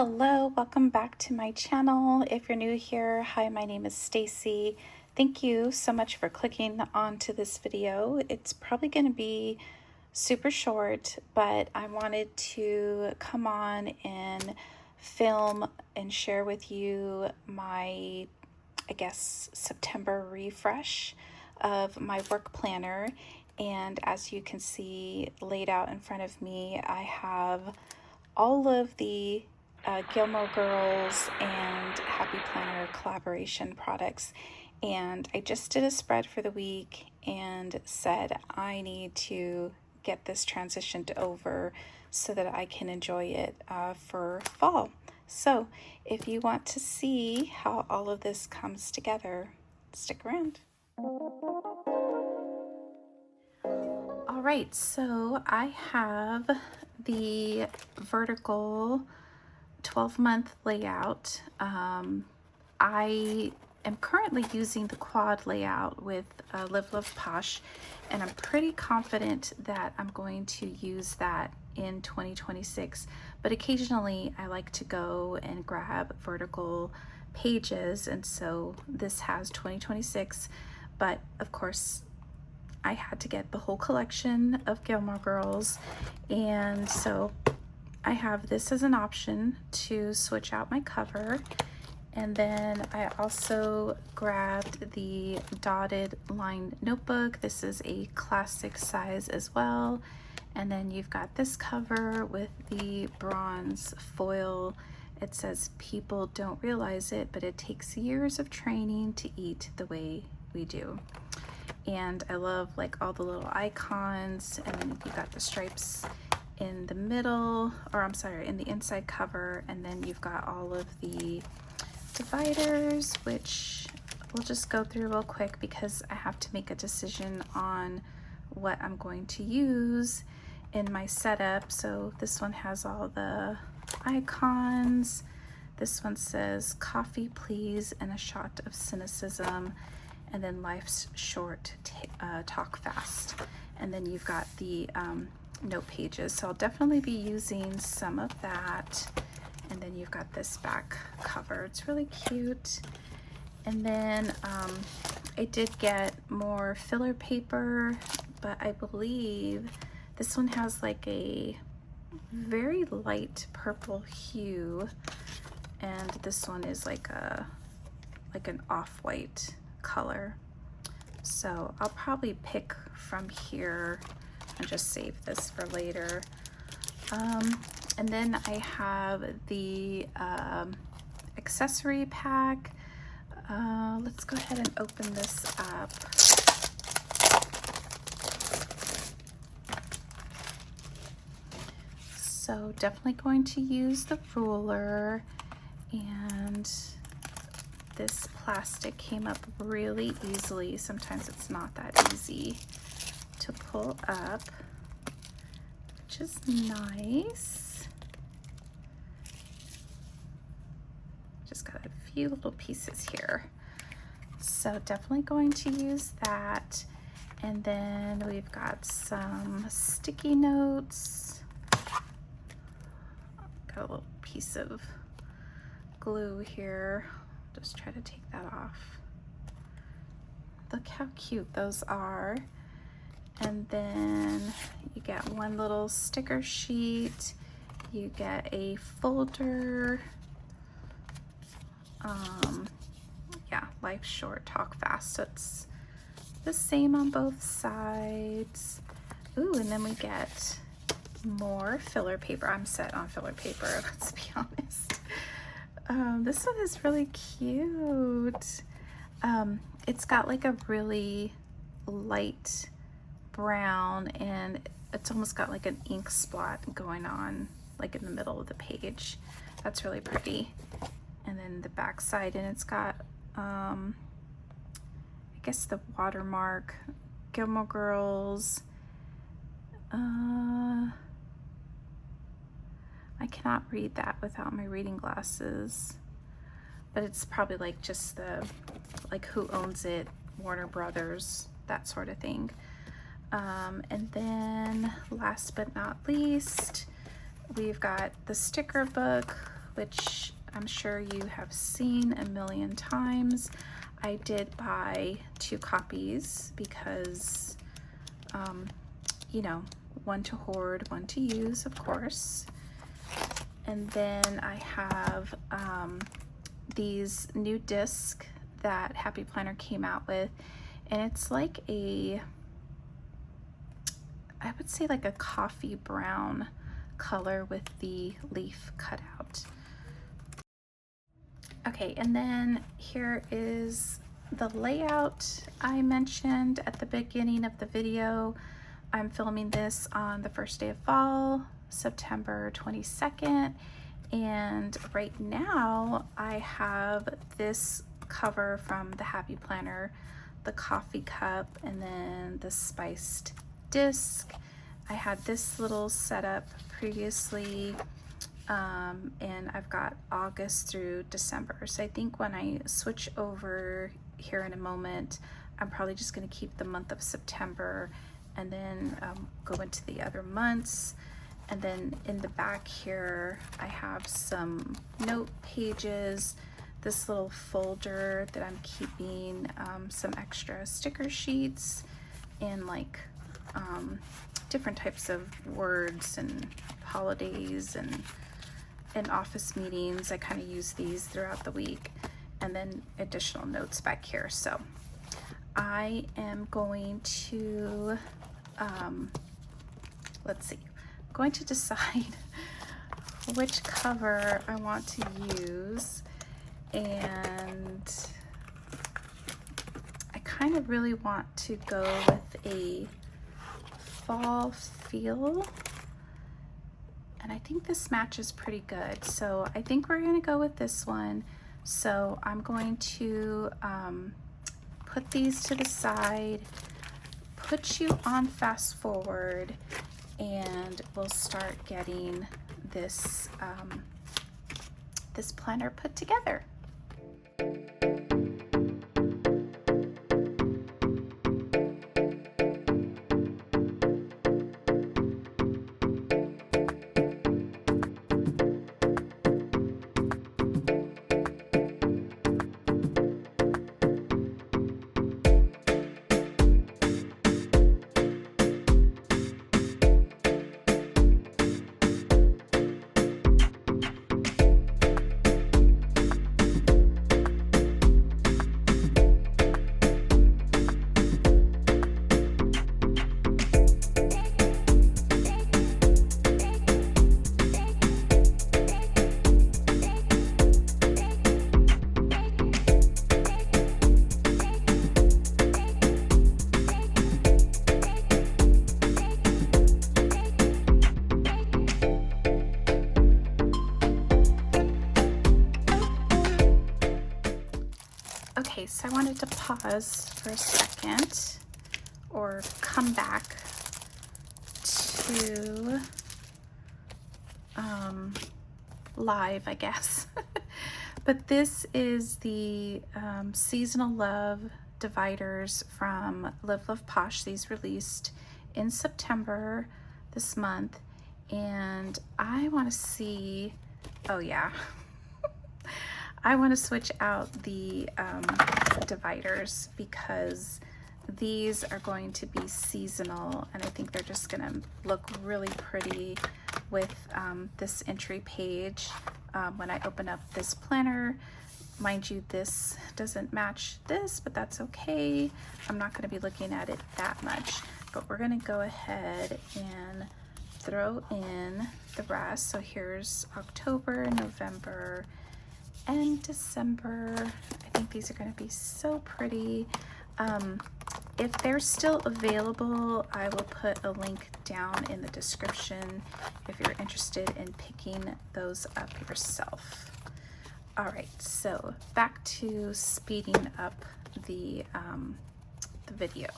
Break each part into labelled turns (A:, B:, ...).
A: Hello, welcome back to my channel. If you're new here, hi, my name is Stacy. Thank you so much for clicking onto this video. It's probably going to be super short, but I wanted to come on and film and share with you my, I guess, September refresh of my work planner. And as you can see laid out in front of me, I have all of the Gilmore Girls and Happy Planner collaboration products. And I just did a spread for the week and said I need to get this transitioned over so that I can enjoy it for fall. So if you want to see how all of this comes together, stick around. All right, so I have the vertical 12-month layout. I am currently using the quad layout with Live Love Posh, and I'm pretty confident that I'm going to use that in 2026, but occasionally I like to go and grab vertical pages, and so this has 2026, but of course I had to get the whole collection of Gilmore Girls, and so I have this as an option to switch out my cover. And then I also grabbed the dotted line notebook. This is a classic size as well. And then you've got this cover with the bronze foil. It says, "People don't realize it, but it takes years of training to eat the way we do." And I love like all the little icons, and then you got the stripes in the middle, or I'm sorry, in the inside cover, and then you've got all of the dividers, which we'll just go through real quick because I have to make a decision on what I'm going to use in my setup. So this one has all the icons. This one says "Coffee please" and a shot of cynicism, and then "Life's short, talk fast." And then you've got the note pages, so I'll definitely be using some of that. And then you've got this back cover. It's really cute. And then I did get more filler paper, but I believe this one has like a very light purple hue, and this one is like an off-white color. So I'll probably pick from here and just save this for later. And then I have the accessory pack. Let's go ahead and open this up. So definitely going to use the ruler, and this plastic came up really easily. Sometimes it's not that easy to pull up, which is nice. Just got a few little pieces here. So definitely going to use that. And then we've got some sticky notes. Got a little piece of glue here. Just try to take that off. Look how cute those are. And then you get one little sticker sheet. You get a folder. Yeah, "Life short, talk fast." So it's the same on both sides. Ooh, and then we get more filler paper. I'm set on filler paper, let's be honest. This one is really cute. It's got like a really light brown, and it's almost got like an ink spot going on like in the middle of the page. That's really pretty. And then the back side, and it's got I guess the watermark, Gilmore Girls. I cannot read that without my reading glasses, but it's probably like just the like who owns it, Warner Brothers, that sort of thing. And then last but not least, we've got the sticker book which I'm sure you have seen a million times. I did buy 2 copies because, you know, one to hoard, one to use, of course. And then I have these new discs that Happy Planner came out with, and it's like a, I would say like a coffee brown color with the leaf cut out. Okay, and then here is the layout I mentioned at the beginning of the video. I'm filming this on the first day of fall, September 22nd, and right now I have this cover from the Happy Planner, the coffee cup, and then the spiced disc. I had this little setup previously, and I've got August through December. So I think when I switch over here in a moment, I'm probably just going to keep the month of September and then go into the other months. And then in the back here, I have some note pages, this little folder that I'm keeping some extra sticker sheets and like different types of words and holidays and office meetings. I kind of use these throughout the week, and then additional notes back here. So I am going to let's see, I'm going to decide which cover I want to use, and I kind of really want to go with a fall feel, and I think this matches pretty good, so I think we're gonna go with this one. So I'm going to put these to the side, put you on fast forward, and we'll start getting this this planner put together. Okay, so I wanted to pause for a second, or come back to live, I guess. But this is the Seasonal Love dividers from Live Love Posh. These released in September this month, and I want to see, oh yeah, I want to switch out the dividers because these are going to be seasonal, and I think they're just going to look really pretty with this entry page when I open up this planner. Mind you, this doesn't match this, but that's okay. I'm not going to be looking at it that much, but we're going to go ahead and throw in the rest. So here's October, November, and December. I think these are going to be so pretty. If they're still available, I will put a link down in the description if you're interested in picking those up yourself. All right, so back to speeding up the video.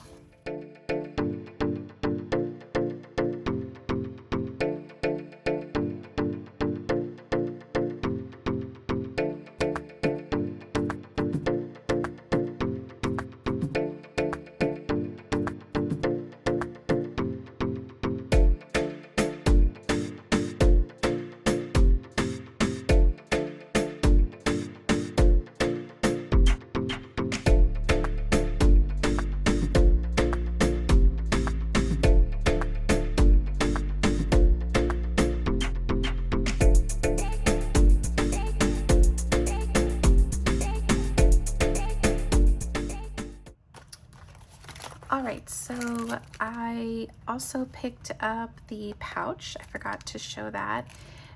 A: All right, so I also picked up the pouch. I forgot to show that.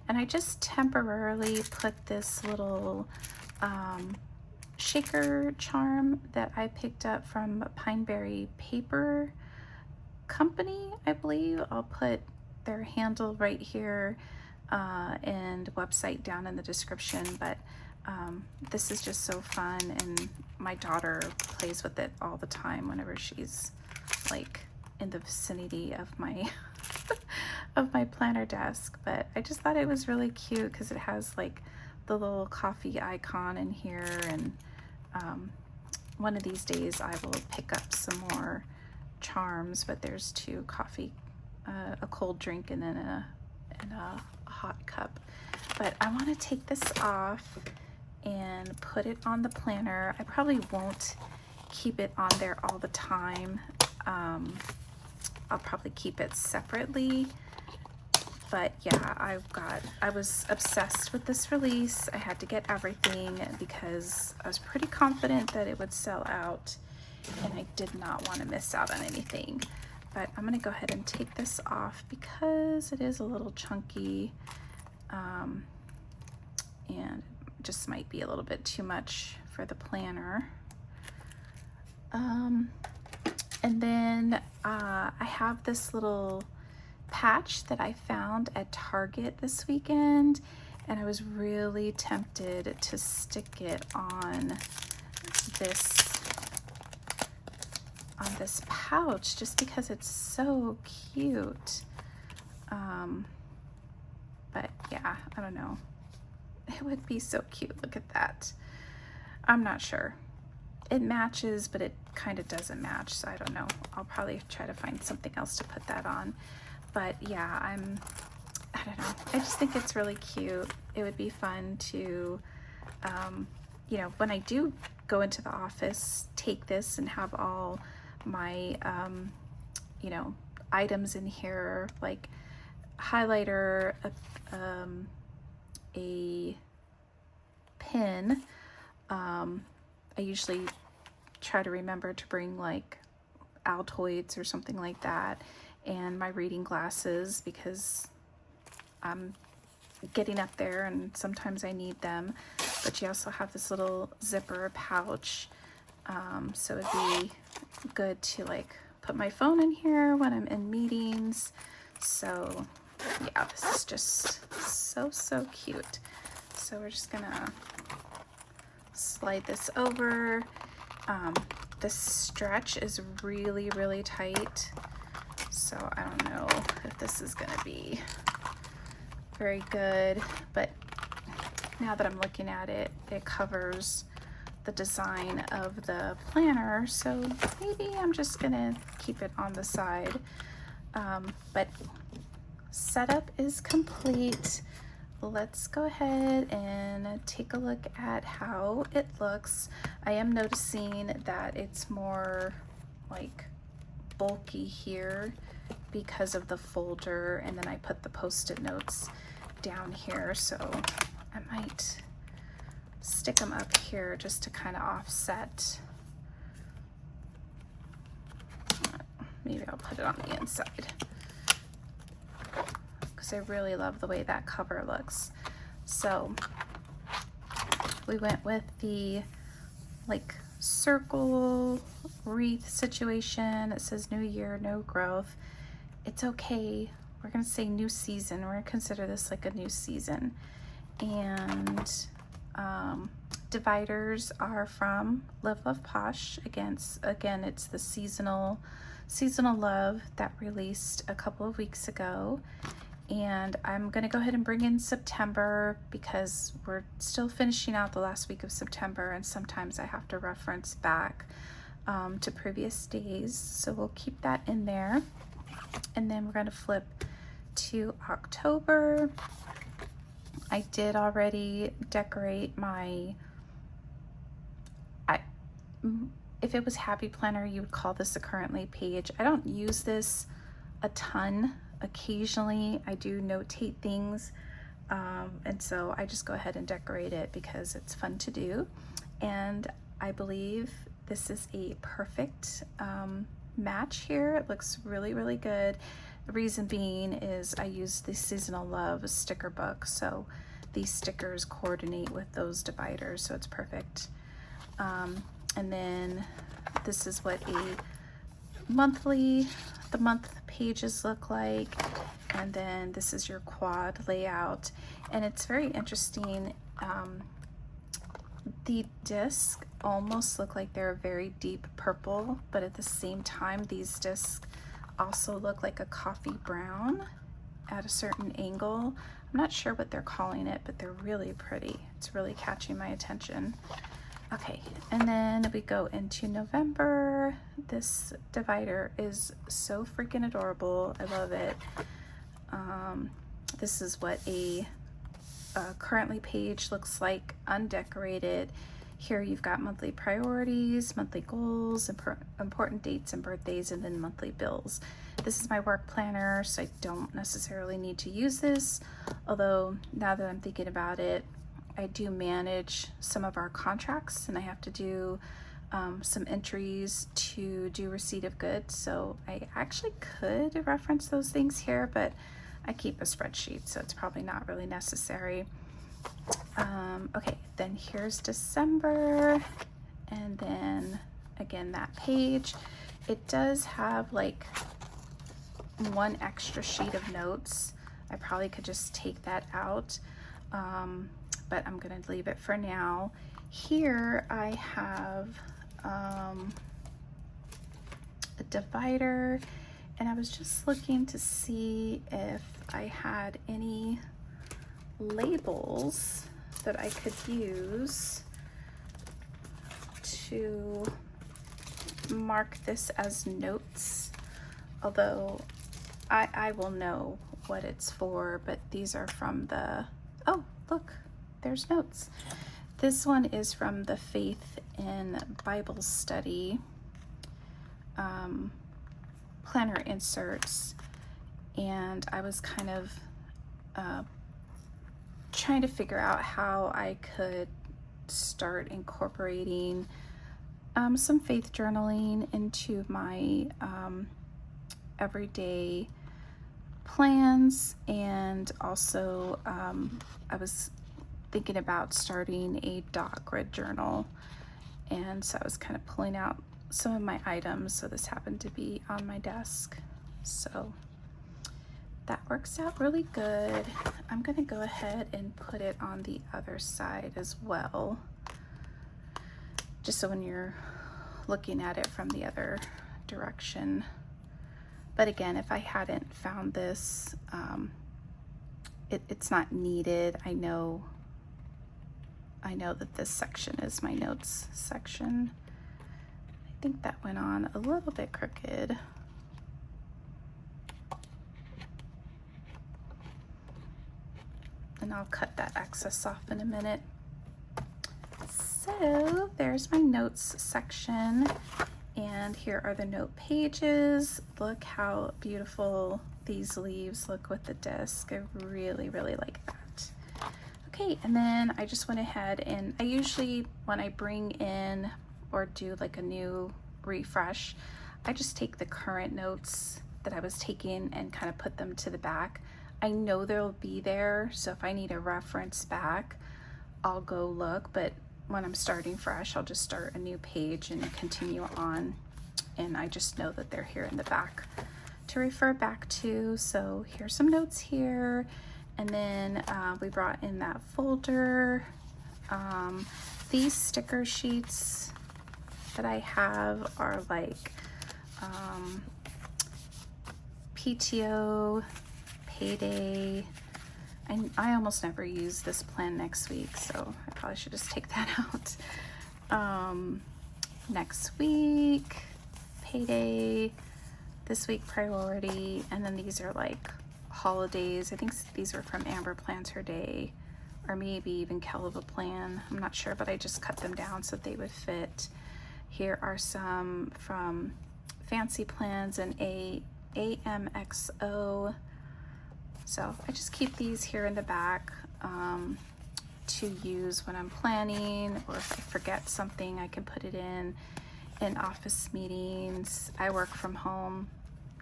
A: And I just temporarily put this little shaker charm that I picked up from Pineberry Paper Company, I believe. I'll put their handle right here and website down in the description, but this is just so fun, and my daughter plays with it all the time whenever she's like in the vicinity of my of my planner desk. But I just thought it was really cute because it has like the little coffee icon in here, and one of these days I will pick up some more charms, but there's two coffee, a cold drink and then a hot cup. But I want to take this off and put it on the planner. I probably won't keep it on there all the time. I'll probably keep it separately. But yeah, I was obsessed with this release. I had to get everything because I was pretty confident that it would sell out, and I did not want to miss out on anything. But I'm gonna go ahead and take this off because it is a little chunky, and just might be a little bit too much for the planner. And then I have this little patch that I found at Target this weekend, and I was really tempted to stick it on this pouch just because it's so cute. But yeah, I don't know. It would be so cute. Look at that. I'm not sure. It matches, but it kind of doesn't match, so I don't know. I'll probably try to find something else to put that on. But yeah, I don't know. I just think it's really cute. It would be fun to, you know, when I do go into the office, take this and have all my, you know, items in here, like highlighter, a pen. I usually try to remember to bring like Altoids or something like that, and my reading glasses because I'm getting up there and sometimes I need them. But you also have this little zipper pouch, so it'd be good to like put my phone in here when I'm in meetings. So yeah, this is just so cute. So we're just gonna slide this over. This stretch is really tight, so I don't know if this is gonna be very good, but now that I'm looking at it, it covers the design of the planner, so maybe I'm just gonna keep it on the side. But setup is complete. Let's go ahead and take a look at how it looks. I am noticing that it's more like bulky here because of the folder, and then I put the post-it notes down here, so I might stick them up here just to kind of offset. Maybe I'll put it on the inside, because I really love the way that cover looks. So we went with the like circle wreath situation. It says new year, no growth. It's okay. We're gonna say new season. We're gonna consider this like a new season. And dividers are from Live Love Posh. Again, it's the seasonal love that released a couple of weeks ago. And I'm gonna go ahead and bring in September because we're still finishing out the last week of September, and sometimes I have to reference back to previous days, so we'll keep that in there. And then we're gonna flip to October. I did already decorate my, if it was Happy Planner, you would call this a currently page. I don't use this a ton. Occasionally I do notate things, and so I just go ahead and decorate it because it's fun to do. And I believe this is a perfect match here. It looks really, really good. The reason being is I use the Seasonal Love sticker book, so these stickers coordinate with those dividers, so it's perfect. And then this is what the month pages look like, and then this is your quad layout, and it's very interesting. The discs almost look like they're a very deep purple, but at the same time these discs also look like a coffee brown at a certain angle. I'm not sure what they're calling it, but they're really pretty. It's really catching my attention. Okay, and then we go into November. This divider is so freaking adorable. I love it. This is what a currently page looks like undecorated. Here you've got monthly priorities, monthly goals, important dates and birthdays, and then monthly bills. This is my work planner, so I don't necessarily need to use this, although now that I'm thinking about it, I do manage some of our contracts, and I have to do some entries to do receipt of goods, so I actually could reference those things here, but I keep a spreadsheet, so it's probably not really necessary. Okay, then here's December, and then again that page. It does have like one extra sheet of notes. I probably could just take that out, but I'm gonna leave it for now. Here I have a divider, and I was just looking to see if I had any labels that I could use to mark this as notes, although I will know what it's for, but these are from the, oh look, there's notes. This one is from the Faith in Bible Study planner inserts, and I was kind of trying to figure out how I could start incorporating some faith journaling into my everyday plans, and also I was thinking about starting a dot grid journal, and so I was kind of pulling out some of my items, so this happened to be on my desk, so that works out really good. I'm gonna go ahead and put it on the other side as well, just so when you're looking at it from the other direction. But again, if I hadn't found this, it's not needed. I know that this section is my notes section. I think that went on a little bit crooked. And I'll cut that excess off in a minute. So there's my notes section, and here are the note pages. Look how beautiful these leaves look with the disc. I really, really like that. Okay, and then I just went ahead and I usually, when I bring in or do like a new refresh, I just take the current notes that I was taking and kind of put them to the back. I know they'll be there, so if I need a reference back, I'll go look, but when I'm starting fresh, I'll just start a new page and continue on, and I just know that they're here in the back to refer back to. So here's some notes here, and then we brought in that folder. These sticker sheets that I have are like PTO, payday. I almost never use this plan next week, so I probably should just take that out. Next week, payday, this week priority, and then these are like holidays. I think these were from Amber Plans Her Day, or maybe even Kelva Plan. I'm not sure, but I just cut them down so that they would fit. Here are some from Fancy Plans and AMXO. So I just keep these here in the back to use when I'm planning, or if I forget something, I can put it in. in office meetings. I work from home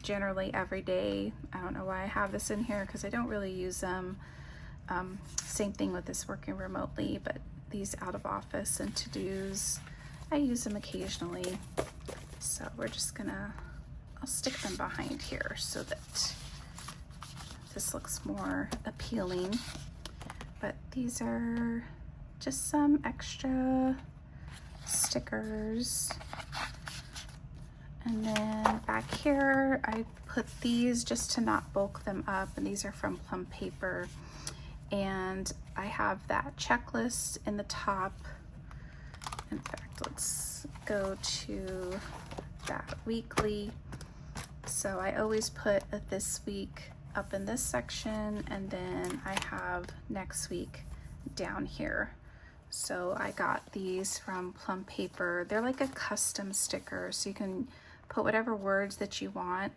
A: generally every day. I don't know why I have this in here because I don't really use them. Same thing with this working remotely, but these out of office and to-dos, I use them occasionally. So we're just gonna, I'll stick them behind here so that this looks more appealing. But these are just some extra stickers. And then back here, I put these just to not bulk them up, and these are from Plum Paper. And I have that checklist in the top. In fact, let's go to that weekly. So I always put this week up in this section, and then I have next week down here. So I got these from Plum Paper. They're like a custom sticker, so you can put whatever words that you want.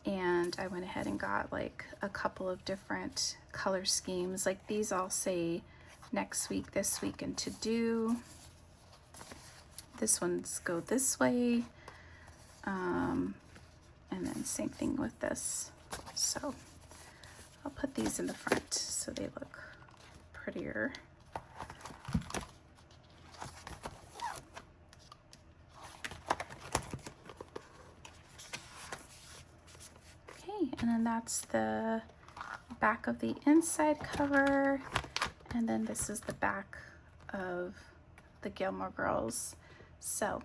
A: And I went ahead and got like a couple of different color schemes. Like these all say next week, this week, and to do. This one's go this way. And then same thing with this. So I'll put these in the front so they look prettier. And then that's the back of the inside cover, and then this is the back of the Gilmore Girls. So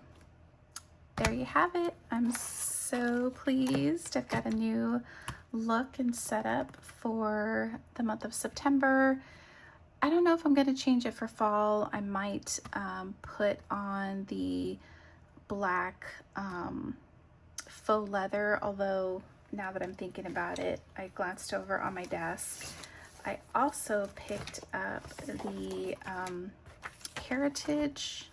A: there you have it. I'm so pleased. I've got a new look and setup for the month of September. I don't know if I'm going to change it for fall. I might put on the black faux leather, although now that I'm thinking about it, I glanced over on my desk. I also picked up the Heritage.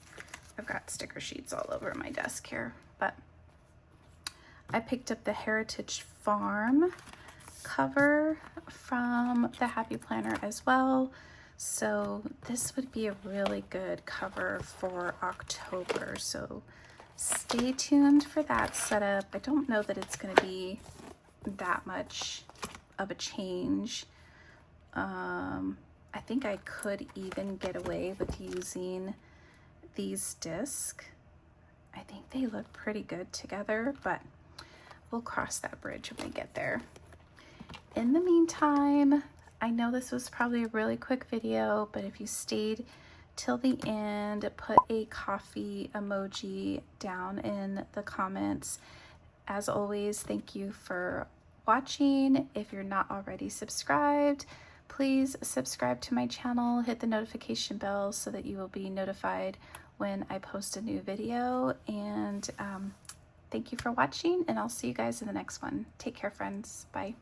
A: I've got sticker sheets all over my desk here, but I picked up the Heritage Farm cover from the Happy Planner as well. So this would be a really good cover for October. So stay tuned for that setup. I don't know that it's going to be that much of a change. I think I could even get away with using these discs. I think they look pretty good together, but we'll cross that bridge when we get there. In the meantime, I know this was probably a really quick video, but if you stayed till the end, put a coffee emoji down in the comments. As always, thank you for watching. If you're not already subscribed, please subscribe to my channel, hit the notification bell so that you will be notified when I post a new video. And thank you for watching, and I'll see you guys in the next one. Take care, friends. Bye.